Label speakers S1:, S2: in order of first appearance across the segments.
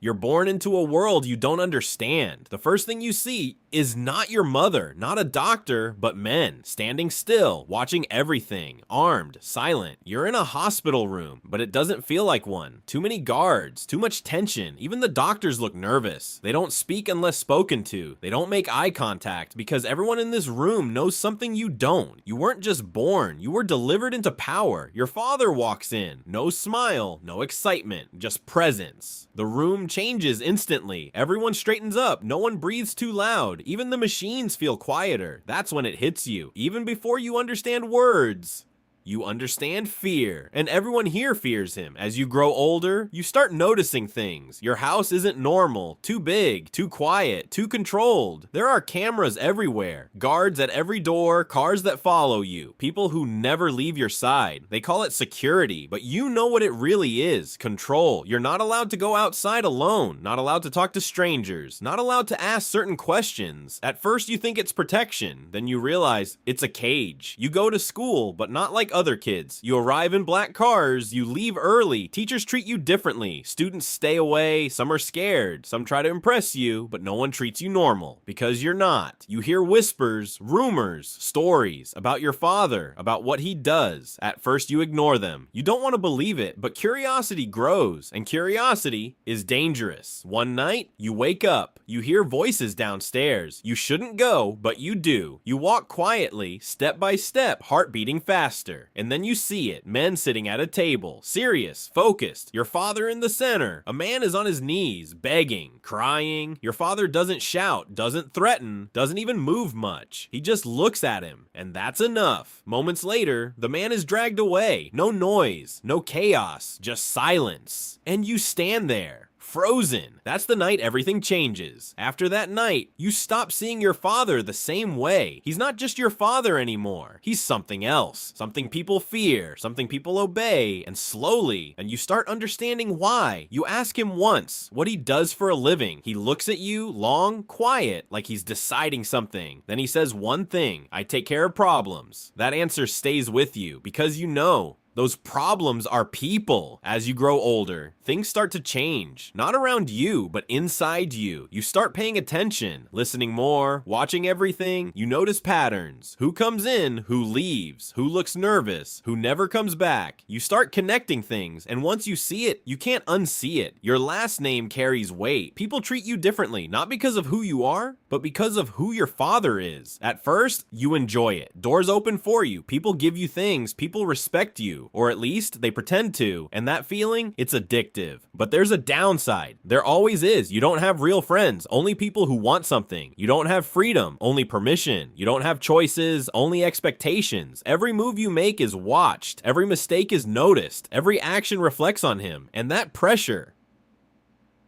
S1: You're born into a world you don't understand. The first thing you see is not your mother, not a doctor, but men, standing still, watching everything, armed, silent. You're in a hospital room, but it doesn't feel like one. Too many guards, too much tension. Even the doctors look nervous. They don't speak unless spoken to. They don't make eye contact because everyone in this room knows something you don't. You weren't just born, you were delivered into power. Your father walks in. No smile, no excitement, just presence. The room changes instantly. Everyone straightens up. No one breathes too loud. Even the machines feel quieter. That's when it hits you. Even before you understand words, you understand fear, and everyone here fears him. As you grow older, you start noticing things. Your house isn't normal, too big, too quiet, too controlled. There are cameras everywhere, guards at every door, cars that follow you, people who never leave your side. They call it security, but you know what it really is, control. You're not allowed to go outside alone, not allowed to talk to strangers, not allowed to ask certain questions. At first you think it's protection, then you realize it's a cage. You go to school, but not like other kids. You arrive in black cars, you leave early, teachers treat you differently, students stay away, some are scared, some try to impress you, but no one treats you normal, because you're not. You hear whispers, rumors, stories about your father, about what he does. At first you ignore them. You don't want to believe it, but curiosity grows, and curiosity is dangerous. One night, you wake up, you hear voices downstairs. You shouldn't go, but you do. You walk quietly, step by step, heart beating faster. And then you see it, men sitting at a table, serious, focused, your father in the center. A man is on his knees, begging, crying. Your father doesn't shout, doesn't threaten, doesn't even move much. He just looks at him, and that's enough. Moments later, the man is dragged away. No noise, no chaos, just silence. And you stand there, frozen. That's the night everything changes. After that night, you stop seeing your father the same way. He's not just your father anymore. He's something else. Something people fear, something people obey, and slowly, and you start understanding why. You ask him once what he does for a living. He looks at you, long, quiet, like he's deciding something. Then he says one thing: I take care of problems. That answer stays with you because you know those problems are people. As you grow older, things start to change. Not around you, but inside you. You start paying attention, listening more, watching everything. You notice patterns. Who comes in, who leaves, who looks nervous, who never comes back. You start connecting things, and once you see it, you can't unsee it. Your last name carries weight. People treat you differently, not because of who you are, but because of who your father is. At first, you enjoy it. Doors open for you. People give you things. People respect you. Or at least they pretend to, and that feeling, it's addictive. But there's a downside. There always is. You don't have real friends, only people who want something. You don't have freedom, only permission. You don't have choices, only expectations. Every move you make is watched. Every mistake is noticed. Every action reflects on him. And that pressure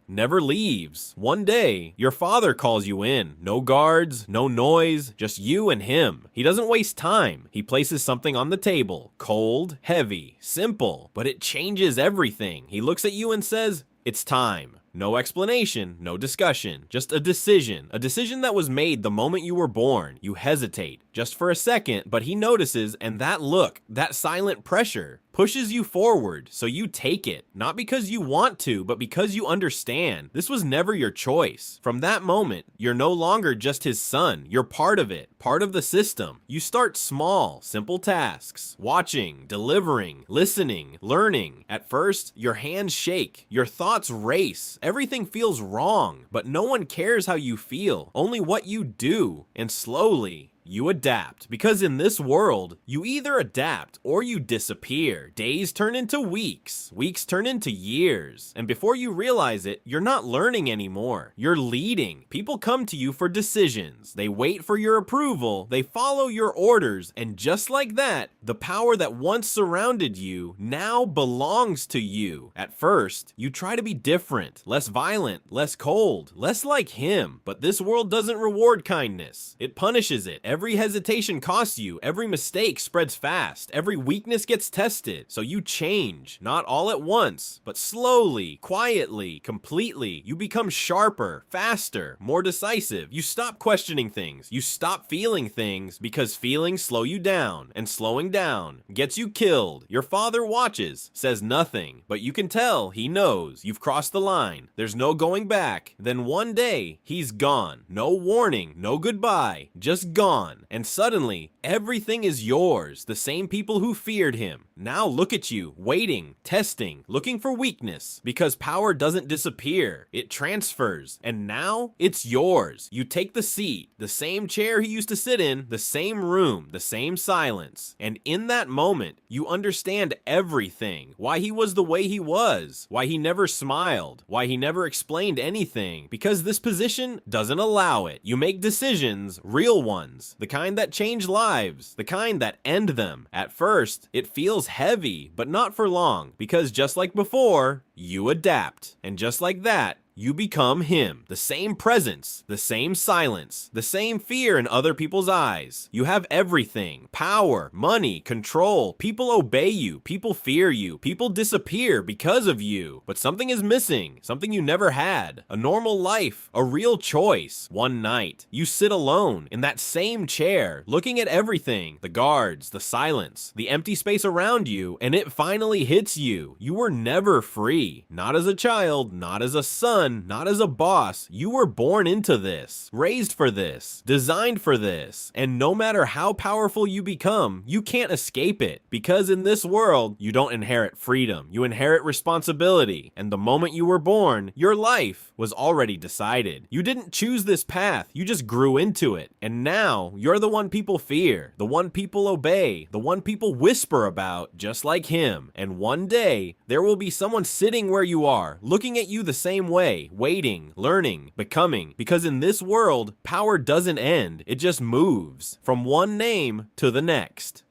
S1: never leaves. One day, your father calls you in. No guards, no noise, just you and him. He doesn't waste time. He places something on the table. Cold, heavy, simple, but it changes everything. He looks at you and says, "It's time." No explanation, no discussion, just a decision that was made the moment you were born. You hesitate, just for a second, but he notices, and that look, that silent pressure, pushes you forward, so you take it. Not because you want to, but because you understand. This was never your choice. From that moment, you're no longer just his son. You're part of it, part of the system. You start small, simple tasks, watching, delivering, listening, learning. At first, your hands shake, your thoughts race. Everything feels wrong, but no one cares how you feel, only what you do. And slowly, you adapt, because in this world, you either adapt or you disappear. Days turn into weeks, weeks turn into years, and before you realize it, you're not learning anymore. You're leading. People come to you for decisions. They wait for your approval, they follow your orders, and just like that, the power that once surrounded you now belongs to you. At first, you try to be different, less violent, less cold, less like him, but this world doesn't reward kindness. It punishes it Every hesitation costs you, every mistake spreads fast, every weakness gets tested. So you change, not all at once, but slowly, quietly, completely. You become sharper, faster, more decisive. You stop questioning things. You stop feeling things because feelings slow you down, and slowing down gets you killed. Your father watches, says nothing, but you can tell he knows you've crossed the line. There's no going back. Then one day, he's gone. No warning, no goodbye, just gone. And suddenly, everything is yours. The same people who feared him now look at you, waiting, testing, looking for weakness, because power doesn't disappear. It transfers, and now it's yours. You take the seat, the same chair he used to sit in, the same room, the same silence. And in that moment, you understand everything. Why he was the way he was, why he never smiled, why he never explained anything, because this position doesn't allow it. You make decisions, real ones, the kind that change lives, the kind that end them. At first, it feels heavy, but not for long, because just like before, you adapt. And just like that, you become him. The same presence, the same silence, the same fear in other people's eyes. You have everything: power, money, control. People obey you, people fear you, people disappear because of you. But something is missing, something you never had. A normal life, a real choice. One night, you sit alone in that same chair, looking at everything, the guards, the silence, the empty space around you, and it finally hits you. You were never free. Not as a child, not as a son, not as a boss. You were born into this, raised for this, designed for this. And no matter how powerful you become, you can't escape it. Because in this world, you don't inherit freedom, you inherit responsibility. And the moment you were born, your life was already decided. You didn't choose this path, you just grew into it. And now, you're the one people fear, the one people obey, the one people whisper about, just like him. And one day, there will be someone sitting where you are, looking at you the same way, waiting, learning, becoming. Because in this world, power doesn't end, it just moves from one name to the next.